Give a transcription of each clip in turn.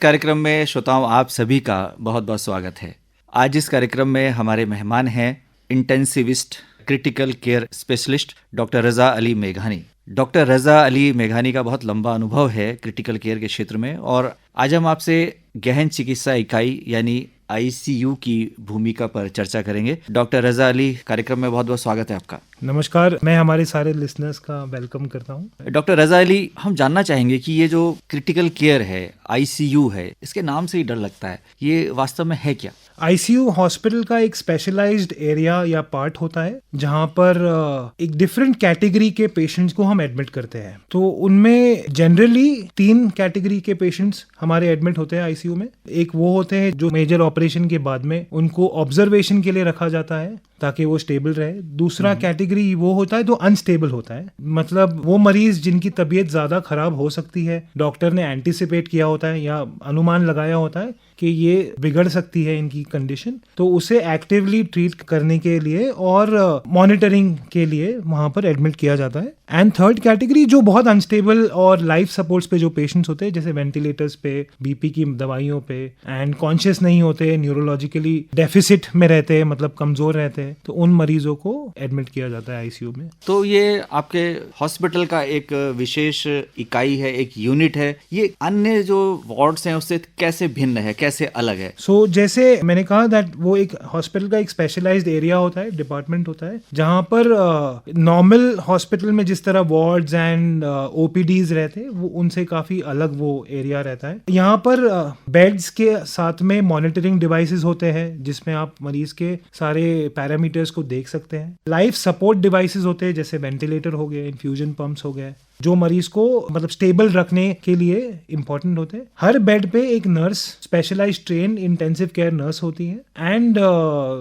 कार्यक्रम में श्रोताओं आप सभी का बहुत बहुत स्वागत है। आज इस कार्यक्रम में हमारे मेहमान हैं intensivist critical care specialist doctor Raza Ali मेघानी। Doctor Raza Ali मेघानी का बहुत लंबा अनुभव है क्रिटिकल केयर के क्षेत्र में और आज हम आपसे गहन चिकित्सा इकाई यानी आईसीयू की भूमिका पर चर्चा करेंगे। डॉक्टर रज़ा अली, कार्यक्रम में बहुत बहुत स्वागत है आपका। नमस्कार, मैं हमारे सारे लिसनर्स का वेलकम करता हूं। डॉक्टर रज़ा अली, हम जानना चाहेंगे कि ये जो क्रिटिकल केयर है, आईसीयू है, इसके नाम से ही डर लगता है, ये वास्तव में है क्या? आईसीयू हॉस्पिटल का एक स्पेशलाइज्ड एरिया या पार्ट होता है जहां पर एक डिफरेंट कैटेगरी के पेशेंट्स को हम एडमिट करते हैं। तो उनमें जनरली 3 कैटेगरी के पेशेंट्स हमारे एडमिट होते हैं आईसीयू में। एक वो होते हैं जो मेजर ऑपरेशन के बाद में उनको ऑब्जर्वेशन के लिए रखा जाता है ताकि वो स्टेबल रहे। दूसरा कैटेगरी वो होता है जो अनस्टेबल होता है, मतलब वो मरीज जिनकी तबीयत ज्यादा खराब हो सकती है, डॉक्टर ने एंटिसिपेट किया होता है या अनुमान लगाया होता है कि ये बिगड़ सकती है इनकी कंडीशन, तो उसे एक्टिवली ट्रीट करने के लिए और मॉनिटरिंग के लिए वहां पर एडमिट किया जाता है। एंड थर्ड कैटेगरी जो बहुत अनस्टेबल और लाइफ सपोर्ट्स पे जो पेशेंट्स होते हैं, जैसे वेंटिलेटर्स पे, बीपी की दवाइयों पे, एंड कॉन्शियस नहीं होते, न्यूरोलॉजिकली डेफिसिट में रहते हैं, मतलब कमजोर रहते हैं, तो उन मरीजों को एडमिट किया जाता है आईसीयू में। तो ये आपके हॉस्पिटल का एक विशेष इकाई है, एक यूनिट है, ये अन्य जो वार्ड्स हैं उससे कैसे भिन्न है, कैसे अलग है? सो जैसे मैंने कहा दैट वो एक हॉस्पिटल का एक स्पेशलाइज्ड एरिया होता है, डिपार्टमेंट होता है, जहां पर नॉर्मल हॉस्पिटल में जिस तरह वार्ड्स एंड ओपीडीज रहते हैं वो उनसे काफी अलग वो एरिया रहता है। यहाँ पर बेड्स के साथ में मॉनिटरिंग डिवाइसेस होते हैं जिसमें आप मरीज के सारे पैरामीटर्स को देख सकते हैं। लाइफ सपोर्ट डिवाइसेस होते हैं जैसे वेंटिलेटर हो गए, इन्फ्यूजन पंप्स हो गए, जो मरीज को मतलब स्टेबल रखने के लिए इंपॉर्टेंट होते हैं। हर बेड पे एक nurse, specialised train intensive care nurse होती है एंड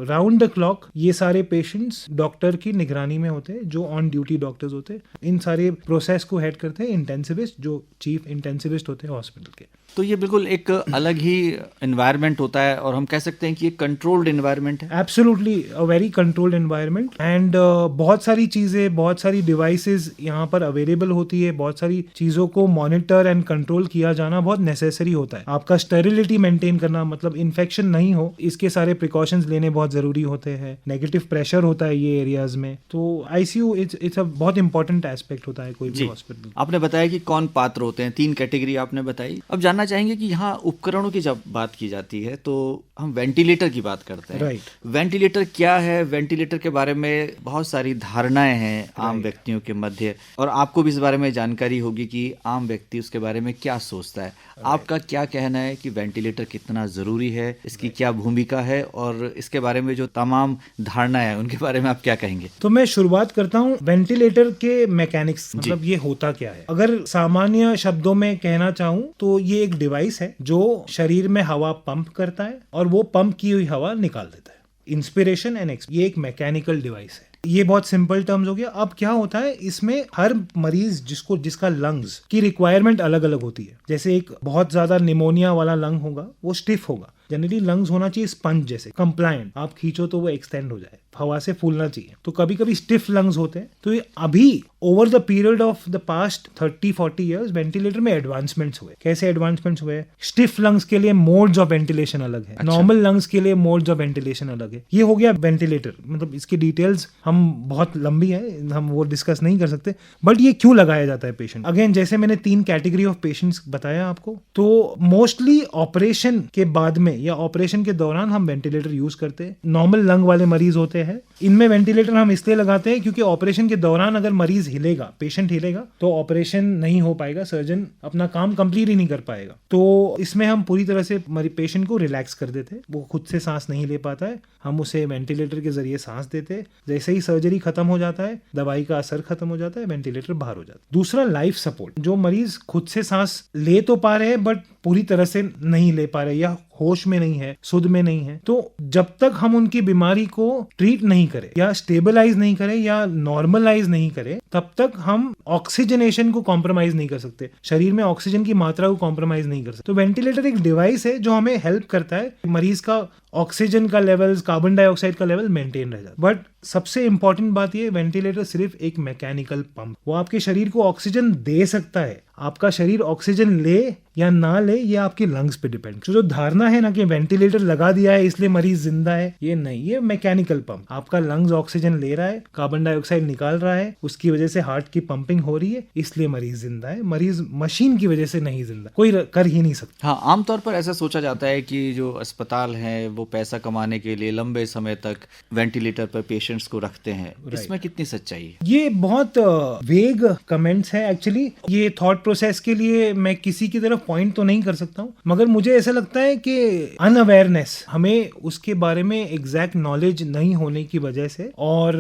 राउंड द क्लॉक ये सारे पेशेंट्स डॉक्टर की निगरानी में होते हैं, जो ऑन ड्यूटी डॉक्टर्स होते हैं। इन सारे प्रोसेस को हेड करते हैं इंटेंसिविस्ट, जो चीफ इंटेंसिविस्ट होते हैं हॉस्पिटल के। तो ये बिल्कुल एक अलग ही एनवायरनमेंट होता है और हम कह सकते हैं कि ये कंट्रोल्ड एनवायरनमेंट है। Absolutely a very controlled environment and बहुत सारी चीजें, बहुत सारी डिवाइसेस यहाँ पर अवेलेबल होती है। बहुत सारी चीजों को मॉनिटर एंड कंट्रोल किया जाना बहुत नेसेसरी होता है। आपका स्टेरिलिटी मेंटेन करना, मतलब इन्फेक्शन नहीं हो, इसके सारे प्रिकॉशंस लेने बहुत जरूरी होते हैं। नेगेटिव प्रेशर होता है ये एरियाज में, तो आईसीयू इट्स अ बहुत इंपॉर्टेंट एस्पेक्ट होता है कोई भी हॉस्पिटल। आपने बताया कि कौन पात्र होते हैं, 3 कैटेगरी आपने बताई। अब जानना चाहेंगे कि यहाँ उपकरणों की जब बात की जाती है तो हम वेंटिलेटर की बात करते हैं। राइट। वेंटिलेटर क्या है? वेंटिलेटर के बारे में बहुत सारी धारणाएं हैं आम व्यक्तियों के मध्य, और आपको भी इस बारे में जानकारी होगी कि आम व्यक्ति उसके बारे में क्या सोचता है। आपका क्या कहना है कि वेंटिलेटर कितना जरूरी है, इसकी क्या भूमिका है, और इसके बारे में जो तमाम धारणाएं हैं उनके बारे में आप क्या कहेंगे? तो मैं शुरुआत करता हूँ वेंटिलेटर के मैकेनिक्स, मतलब ये होता क्या है। अगर सामान्य शब्दों में कहना चाहूँ तो ये एक डिवाइस है जो शरीर में हवा पंप करता है और वो पंप की हुई हवा निकाल देता है। इंस्पिरेशन एंड एक्सपिरेशन, ये एक मैकेनिकल डिवाइस है। ये बहुत सिंपल टर्म्स हो गया। अब क्या होता है, इसमें हर मरीज जिसका लंग्स की रिक्वायरमेंट अलग अलग होती है। जैसे एक बहुत ज्यादा निमोनिया वाला लंग होगा, वो स्टिफ होगा। जनरली लंग्स होना चाहिए स्पंज जैसे, कंप्लायंट, आप खींचो तो वो एक्सटेंड हो जाए, हवा से फूलना चाहिए। तो कभी कभी स्टिफ लंग्स होते हैं। तो ये अभी over the period of the past 30-40 years ventilator में एडवांसमेंट्स हुए। कैसे एडवांसमेंट्स हुए? स्टिफ लंग्स के लिए मोड्स ऑफ वेंटिलेशन अलग है, नॉर्मल लंग्स के लिए मोड्स ऑफ वेंटिलेशन अलग है। ये हो गया वेंटिलेटर। मतलब इसकी डिटेल्स हम बहुत लंबी है, हम वो डिस्कस नहीं कर सकते, बट ये क्यों लगाया जाता है पेशेंट। अगेन जैसे मैंने 3 कैटेगरी ऑफ पेशेंट्स बताया आपको, तो मोस्टली ऑपरेशन के बाद में या ऑपरेशन के दौरान हम वेंटिलेटर यूज करते हैं। नॉर्मल लंग वाले मरीज होते हैं, इनमें वेंटिलेटर हम इसलिए लगाते हैं क्योंकि ऑपरेशन के दौरान अगर मरीज हिलेगा, पेशेंट हिलेगा, तो ऑपरेशन नहीं हो पाएगा, सर्जन अपना काम कंप्लीट ही नहीं कर पाएगा। तो इसमें हम पूरी तरह से पेशेंट को रिलैक्स कर देते हैं। वो खुद से सांस नहीं ले पाता है, हम उसे वेंटिलेटर के जरिए सांस देते हैं। जैसे ही सर्जरी खत्म हो जाता है, दवाई का असर खत्म हो जाता है, वेंटिलेटर बाहर हो जाता है। दूसरा लाइफ सपोर्ट, जो मरीज खुद से सांस ले तो पा रहे हैं बट पूरी तरह से नहीं ले पा रहे या होश में नहीं है, सुध में नहीं है, तो जब तक हम उनकी बीमारी को ट्रीट नहीं करें या स्टेबलाइज नहीं करें या नॉर्मलाइज नहीं करें, तब तक हम ऑक्सीजनेशन को कॉम्प्रोमाइज नहीं कर सकते। शरीर में ऑक्सीजन की मात्रा को कॉम्प्रोमाइज नहीं कर सकते। तो वेंटिलेटर एक डिवाइस है जो हमें हेल्प करता है मरीज का ऑक्सीजन का लेवल, कार्बन डाइऑक्साइड का लेवल मेंटेन रह जाता है। बट सबसे इम्पोर्टेंट बात ये, वेंटिलेटर सिर्फ एक मैकेनिकल पंप, वो आपके शरीर को ऑक्सीजन दे सकता है। आपका शरीर ऑक्सीजन ले या ना ले ये आपके लंग्स पे डिपेंड। तो जो धारणा है ना कि वेंटिलेटर लगा दिया है इसलिए मरीज जिंदा है, ये नहीं, ये मैकेनिकल पंप। आपका लंग्स ऑक्सीजन ले रहा है, कार्बन डाइऑक्साइड निकाल रहा है, उसकी वजह से हार्ट की पंपिंग हो रही है, इसलिए मरीज जिंदा है। मरीज मशीन की वजह से नहीं जिंदा, कोई कर ही नहीं सकता। हाँ, आमतौर पर ऐसा सोचा जाता है कि जो अस्पताल हैं वो पैसा कमाने के लिए लंबे समय तक वेंटिलेटर पर पेशेंट्स को रखते हैं। इसमें कितनी सच्चाई है? ये बहुत वेग कमेंट्स है एक्चुअली। ये थॉट प्रोसेस के लिए मैं किसी की तरफ पॉइंट तो नहीं कर सकता हूँ, मगर मुझे ऐसा लगता है कि अनअवेयरनेस, हमें उसके बारे में एग्जैक्ट नॉलेज नहीं होने की वजह से और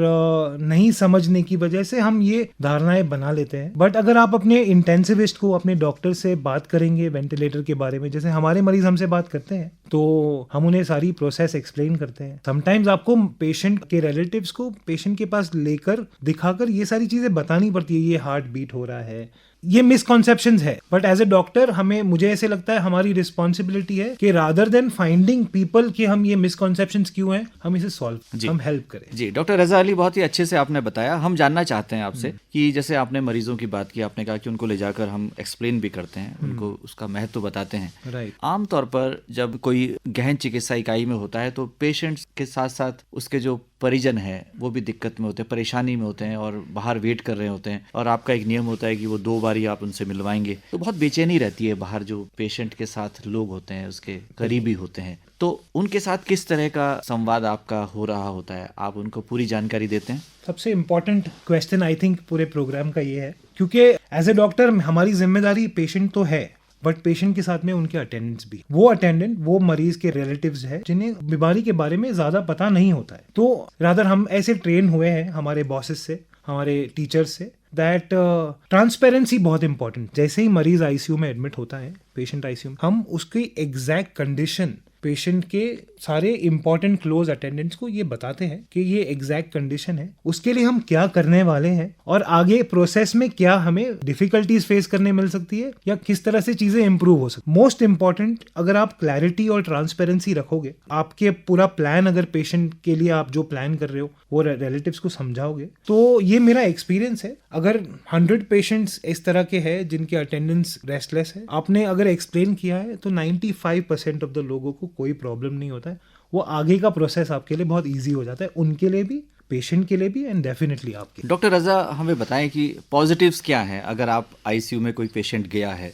नहीं समझने की वजह से हम ये धारणाएं बना लेते हैं। बट अगर आप अपने इंटेंसिविस्ट को, अपने डॉक्टर से बात करेंगे वेंटिलेटर के बारे में, जैसे हमारे मरीज हमसे बात करते हैं तो हम उन्हें सारी प्रोसेस एक्सप्लेन करते हैं। समटाइम्स आपको पेशेंट के रिलेटिव्स को पेशेंट के पास लेकर दिखाकर ये सारी चीजें बतानी पड़ती है, ये हार्ट बीट हो रहा है। ये मिसकॉन्सेप्शंस है, बट एज ए डॉक्टर मुझे ऐसे लगता है हमारी रिस्पॉन्सिबिलिटी है कि रादर देन फाइंडिंग पीपल कि हम ये मिसकॉन्सेप्शंस क्यों हैं, हम इसे सॉल्व, हम हेल्प करें। जी डॉक्टर रजा अली, बहुत ही अच्छे से आपने बताया। हम जानना चाहते हैं आपसे कि जैसे आपने मरीजों की बात की, आपने कहा कि उनको ले जाकर हम एक्सप्लेन भी करते हैं, उनको उसका महत्व बताते हैं। राइट। आमतौर पर जब कोई गहन चिकित्सा इकाई में होता है तो पेशेंट्स के साथ साथ उसके जो परिजन है वो भी दिक्कत में होते हैं, परेशानी में होते हैं और बाहर वेट कर रहे होते हैं, और आपका एक नियम होता है कि वो 2 बार ही आप उनसे मिलवाएंगे। तो बहुत बेचैनी रहती है बाहर, जो पेशेंट के साथ लोग होते हैं उसके करीबी होते हैं, तो उनके साथ किस तरह का संवाद आपका हो रहा होता है? आप उनको पूरी जानकारी देते हैं? सबसे इम्पोर्टेंट क्वेश्चन आई थिंक पूरे प्रोग्राम का ये है, क्योंकि एज ए डॉक्टर हमारी जिम्मेदारी पेशेंट तो है, बट पेशेंट के साथ में उनके अटेंडेंट्स भी। वो अटेंडेंट वो मरीज के रिलेटिव्स है जिन्हें बीमारी के बारे में ज्यादा पता नहीं होता है। तो रादर हम ऐसे ट्रेन हुए हैं हमारे बॉसेस से, हमारे टीचर्स से, दैट ट्रांसपेरेंसी बहुत इंपॉर्टेंट। जैसे ही मरीज आईसीयू में एडमिट होता है, पेशेंट आईसीयू में, हम उसकी एग्जैक्ट कंडीशन पेशेंट के सारे इंपॉर्टेंट क्लोज अटेंडेंट्स को ये बताते हैं कि ये एग्जैक्ट कंडीशन है, उसके लिए हम क्या करने वाले हैं और आगे प्रोसेस में क्या हमें डिफिकल्टीज फेस करने मिल सकती है या किस तरह से चीजें इंप्रूव हो सकती। मोस्ट इंपॉर्टेंट, अगर आप क्लैरिटी और ट्रांसपेरेंसी रखोगे, आपके पूरा प्लान, अगर पेशेंट के लिए आप जो प्लान कर रहे हो वो रिलेटिव्स को समझाओगे, तो ये मेरा एक्सपीरियंस है। अगर 100 पेशेंट्स इस तरह के हैं जिनके अटेंडेंस रेस्टलेस है, आपने अगर एक्सप्लेन किया है तो 95% ऑफ द लोगों को कोई प्रॉब्लम नहीं होता है। वो आगे का प्रोसेस आपके लिए बहुत इजी हो जाता है, उनके लिए भी, पेशेंट के लिए भी, एंड डेफिनेटली आपके। डॉक्टर रजा, हमें बताएं कि पॉजिटिव्स क्या हैं? अगर आप आईसीयू में कोई पेशेंट गया है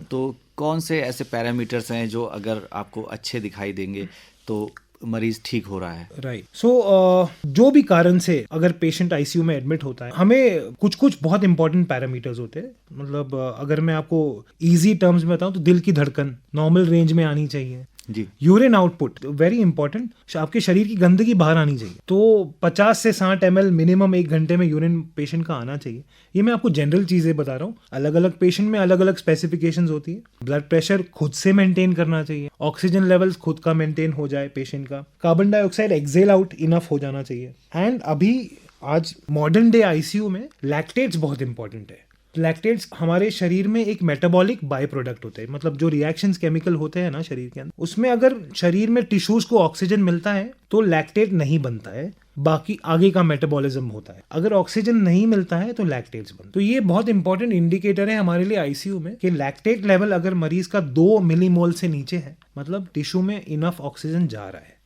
तो कौन से ऐसे पैरामीटर्स हैं जो अगर आपको अच्छे दिखाई देंगे तो मरीज ठीक हो रहा है? राइट। सो जो भी कारण से अगर पेशेंट आईसीयू में एडमिट होता है, हमें कुछ कुछ बहुत इंपॉर्टेंट पैरामीटर्स होते हैं। मतलब अगर मैं आपको इजी टर्म्स में बताऊं तो दिल की धड़कन नॉर्मल रेंज में आनी चाहिए जी। यूरिन आउटपुट वेरी इंपॉर्टेंट, आपके शरीर की गंदगी बाहर आनी चाहिए। तो 50 से 60 ml मिनिमम 1 घंटे में यूरिन पेशेंट का आना चाहिए। ये मैं आपको जनरल चीजें बता रहा हूँ, अलग अलग पेशेंट में अलग अलग स्पेसिफिकेशंस होती है। ब्लड प्रेशर खुद से मेंटेन करना चाहिए, ऑक्सीजन लेवल्स खुद का मेंटेन हो जाए पेशेंट का, carbon dioxide exhale out enough हो जाना चाहिए। एंड अभी आज मॉडर्न डे आईसीयू में लैक्टेट्स बहुत इंपॉर्टेंट है। लैक्टेट्स हमारे शरीर में एक मेटाबॉलिक बाय प्रोडक्ट होते हैं, मतलब जो रिएक्शंस केमिकल होते हैं ना शरीर के अंदर, उसमें अगर शरीर में टिश्यूज को ऑक्सीजन मिलता है तो लैक्टेट नहीं बनता है, बाकी आगे का मेटाबॉलिज्म होता है। अगर ऑक्सीजन नहीं मिलता है तो लैक्टेट्स बनते। तो ये बहुत इंपॉर्टेंट इंडिकेटर है हमारे लिए आईसीयू में कि लैक्टेट लेवल अगर मरीज का 2 मिलीमोल से नीचे है, मतलब टिश्यू में इनफ ऑक्सीजन जा रहा है।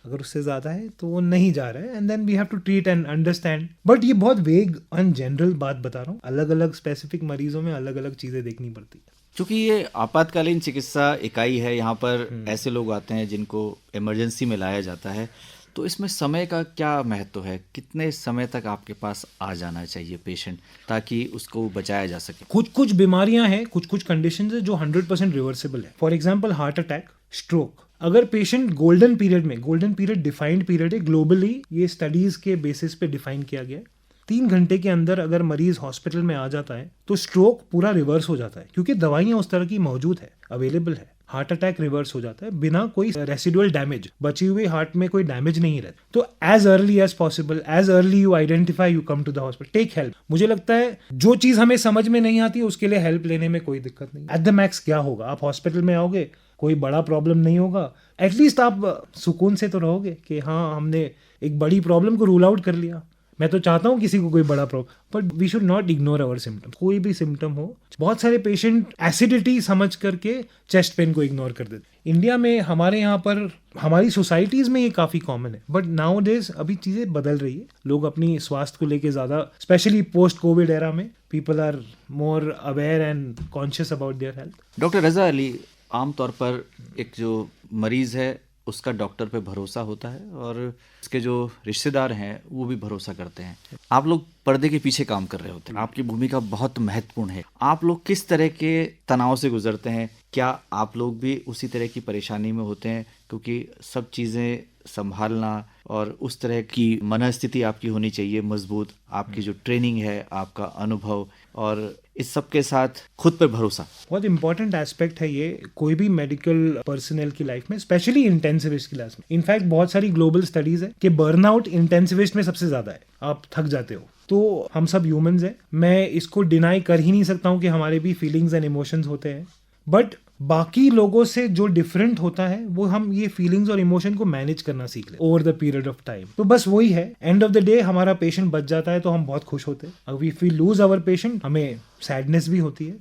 अगर उससे ज्यादा है तो वो नहीं जा रहा है, and then we have to treat and understand. But ये बहुत वेग एंड जनरल बात बता रहा हूँ, अलग अलग स्पेसिफिक मरीजों में अलग अलग चीजें देखनी पड़ती है। क्योंकि ये आपातकालीन चिकित्सा इकाई है, यहाँ पर ऐसे लोग आते हैं जिनको इमरजेंसी में लाया जाता है, तो इसमें समय का क्या महत्व है? कितने समय तक आपके पास आ जाना चाहिए पेशेंट ताकि उसको बचाया जा सके? कुछ कुछ बीमारियां हैं, कुछ कुछ कंडीशंस है जो 100% रिवर्सिबल है। For example heart attack, stroke. अगर patient golden period defined period है ग्लोबली, ये स्टडीज के बेसिस पे डिफाइन किया गया है। 3 घंटे के अंदर अगर मरीज हॉस्पिटल में आ जाता है तो स्ट्रोक पूरा रिवर्स हो जाता है, क्योंकि दवाइयां उस तरह की मौजूद है, अवेलेबल है। हार्ट अटैक रिवर्स हो जाता है बिना कोई रेसिडुअल डैमेज, बची हुई हार्ट में कोई डैमेज नहीं रहता। तो as early as possible, as early you identify, you come to the hospital, take help. मुझे लगता है जो चीज हमें समझ में नहीं आती उसके लिए हेल्प लेने में कोई दिक्कत नहीं। एट द मैक्स क्या होगा, आप हॉस्पिटल में आओगे, कोई बड़ा प्रॉब्लम नहीं होगा, एटलीस्ट आप सुकून से तो रहोगे कि हाँ हमने एक बड़ी प्रॉब्लम को रूल आउट कर लिया। मैं तो चाहता हूँ किसी को कोई बड़ा problem, but we should not ignore our symptom. कोई भी सिम्टम हो, बहुत सारे पेशेंट एसिडिटी समझ करके चेस्ट पेन को इग्नोर कर देते। इंडिया में हमारे यहाँ पर हमारी सोसाइटीज़ में ये काफ़ी कॉमन है, बट नाउ डेज अभी चीज़ें बदल रही है। लोग अपनी स्वास्थ्य को लेके ज़्यादा, स्पेशली पोस्ट कोविड एरा में, people are more aware and conscious about their health. Doctor Raza Ali, आमतौर पर एक जो मरीज़ है उसका डॉक्टर पे भरोसा होता है और उसके जो रिश्तेदार हैं वो भी भरोसा करते हैं। आप लोग पर्दे के पीछे काम कर रहे होते हैं, आपकी भूमिका बहुत महत्वपूर्ण है। आप लोग किस तरह के तनाव से गुजरते हैं? क्या आप लोग भी उसी तरह की परेशानी में होते हैं? क्योंकि सब चीज़ें संभालना और उस तरह की मनस्थिति आपकी होनी चाहिए मजबूत, आपकी जो ट्रेनिंग है, आपका अनुभव और इस सब के साथ खुद पर भरोसा बहुत इंपॉर्टेंट एस्पेक्ट है ये कोई भी मेडिकल पर्सनल की लाइफ में, स्पेशली इंटेंसिविस्ट की लाइफ में। इनफैक्ट बहुत सारी ग्लोबल स्टडीज है कि बर्नआउट इंटेंसिविस्ट में सबसे ज्यादा है, आप थक जाते हो। तो हम सब ह्यूमंस हैं, मैं इसको डिनाई कर ही नहीं सकता हूँ कि हमारे भी फीलिंग्स एंड इमोशंस होते हैं, बट बाकी लोगों से जो डिफरेंट होता है वो हम ये फीलिंग्स और इमोशन को मैनेज करना सीख ले over the period of time. तो बस वही है, एंड ऑफ द डे हमारा पेशेंट बच जाता है तो हम बहुत खुश होते हैं। अगर we feel lose our patient, हमें सैडनेस भी होती है,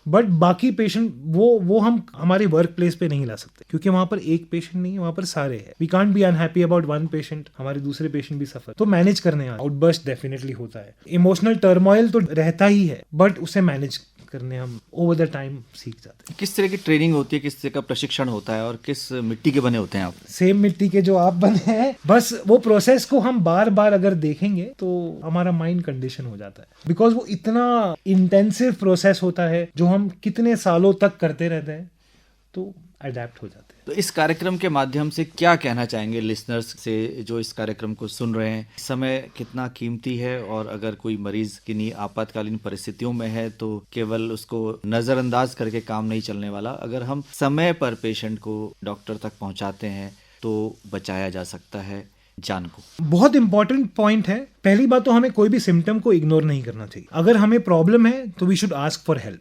बट बाकी पेशेंट वो हम हमारे वर्क प्लेस पे नहीं ला सकते, क्योंकि वहां पर एक पेशेंट नहीं है, वहां पर सारे हैं। We can't be unhappy about one patient, हमारे दूसरे पेशेंट भी सफर। तो मैनेज करने आउटबर्स्ट डेफिनेटली होता है, इमोशनल टर्मोइल तो रहता ही है, बट उसे मैनेज करने हम ओवर द टाइम सीख जाते हैं। किस तरह की ट्रेनिंग होती है, किस तरह का प्रशिक्षण होता है और किस मिट्टी के बने होते हैं आप? सेम मिट्टी के जो आप बने हैं, बस वो प्रोसेस को हम बार बार अगर देखेंगे तो हमारा माइंड कंडीशन हो जाता है, बिकॉज वो इतना इंटेंसिव प्रोसेस होता है जो हम कितने सालों तक करते रहते हैं, तो अडेप्ट हो जाते हैं। तो इस कार्यक्रम के माध्यम से क्या कहना चाहेंगे लिसनर्स से जो इस कार्यक्रम को सुन रहे हैं? समय कितना कीमती है और अगर कोई मरीज किन्हीं आपातकालीन परिस्थितियों में है तो केवल उसको नज़रअंदाज करके काम नहीं चलने वाला। अगर हम समय पर पेशेंट को डॉक्टर तक पहुंचाते हैं तो बचाया जा सकता है जान को। बहुत इंपॉर्टेंट पॉइंट है। पहली बात तो हमें कोई भी सिम्टम को इग्नोर नहीं करना चाहिए। अगर हमें प्रॉब्लम है तो we should ask for help.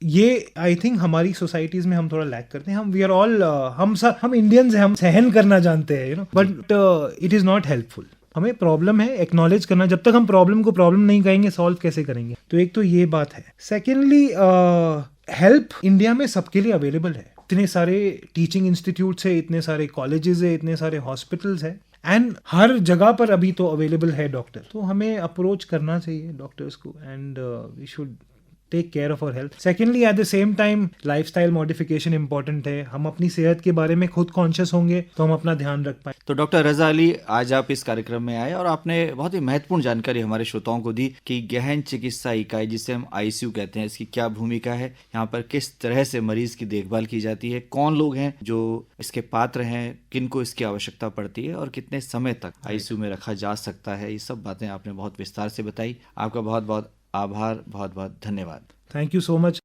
ये आई थिंक हमारी सोसाइटीज में हम थोड़ा लैक करते हैं। हम वी आर ऑल हम इंडियंस हैं, हम सहन करना जानते हैं, but it is not helpful. हमें प्रॉब्लम है, एक्नॉलेज करना। जब तक हम प्रॉब्लम को प्रॉब्लम नहीं कहेंगे, सॉल्व कैसे करेंगे? तो एक तो ये बात है। सेकेंडली, हेल्प इंडिया में सबके लिए अवेलेबल है। इतने सारे टीचिंग इंस्टीट्यूट्स है, इतने सारे कॉलेजेस है, इतने सारे हॉस्पिटल्स है, एंड हर जगह पर अभी तो अवेलेबल है डॉक्टर। तो हमें अप्रोच करना चाहिए डॉक्टर्स को, and we should take care of our health. Secondly, at the same time lifestyle modification important है। हम अपनी सेहत के बारे में खुद कॉन्शियस होंगे तो हम अपना ध्यान रख पाए। तो डॉक्टर रज़ा अली, आज आप इस कार्यक्रम में आए और आपने बहुत ही महत्वपूर्ण जानकारी हमारे श्रोताओं को दी कि गहन चिकित्सा इकाई, जिसे हम आईसीयू कहते हैं, इसकी क्या भूमिका है, यहाँ पर किस तरह से मरीज की देखभाल की जाती है, कौन लोग हैं जो इसके पात्र हैं, किनको इसकी आवश्यकता पड़ती है और कितने समय तक आईसीयू में रखा जा सकता है। ये सब बातें आपने बहुत विस्तार से बताई। आपका बहुत बहुत आभार, बहुत बहुत धन्यवाद। Thank you so much.